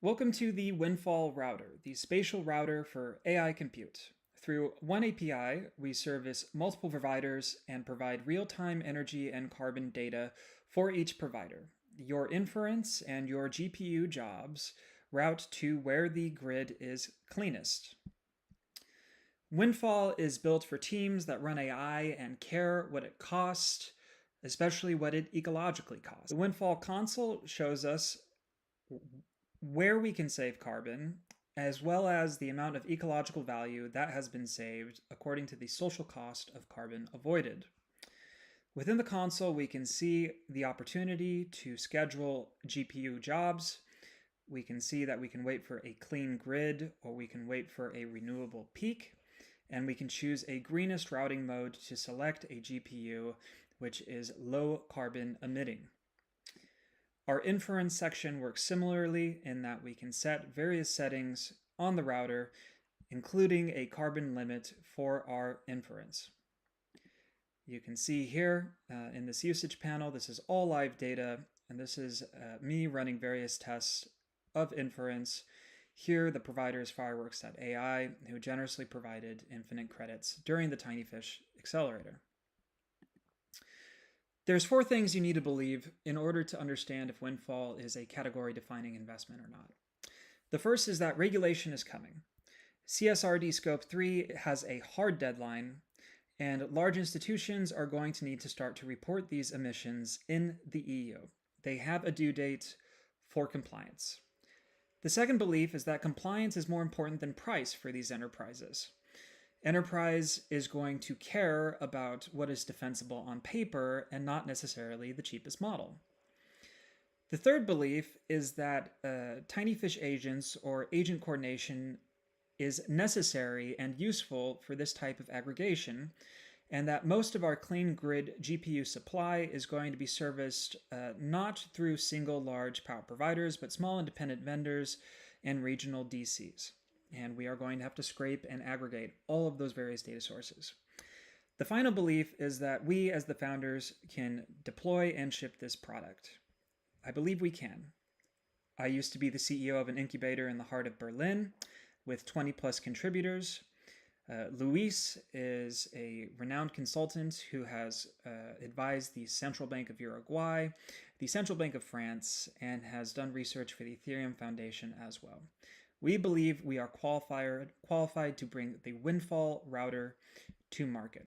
Welcome to the Windfall router, the spatial router for AI compute. Through one API, we service multiple providers and provide real-time energy and carbon data for each provider. Your inference and your GPU jobs route to where the grid is cleanest. Windfall is built for teams that run AI and care what it costs, especially what it ecologically costs. The Windfall console shows us where we can save carbon, as well as the amount of ecological value that has been saved according to the social cost of carbon avoided. Within the console, we can see the opportunity to schedule GPU jobs. We can see that we can wait for a clean grid, or we can wait for a renewable peak, and we can choose a greenest routing mode to select a GPU which is low carbon emitting. Our inference section works similarly in that we can set various settings on the router, including a carbon limit for our inference. You can see here in this usage panel, this is all live data, and this is me running various tests of inference. Here, the provider is fireworks.ai, who generously provided infinite credits during the TinyFish Accelerator. There's 4 things you need to believe in order to understand if Windfall is a category-defining investment or not. The first is that regulation is coming. CSRD Scope 3 has a hard deadline, and large institutions are going to need to start to report these emissions in the EU. They have a due date for compliance. The second belief is that compliance is more important than price for these enterprises. Enterprise is going to care about what is defensible on paper and not necessarily the cheapest model. The third belief is that TinyFish agents or agent coordination is necessary and useful for this type of aggregation, and that most of our clean grid GPU supply is going to be serviced not through single large power providers, but small independent vendors and regional DCs. And we are going to have to scrape and aggregate all of those various data sources. The final belief is that we, as the founders, can deploy and ship this product. I believe we can. I used to be the CEO of an incubator in the heart of Berlin with 20+ contributors. Luis is a renowned consultant who has advised the Central Bank of Uruguay, the Central Bank of France, and has done research for the Ethereum Foundation as well. We believe we are qualified to bring the Windfall router to market.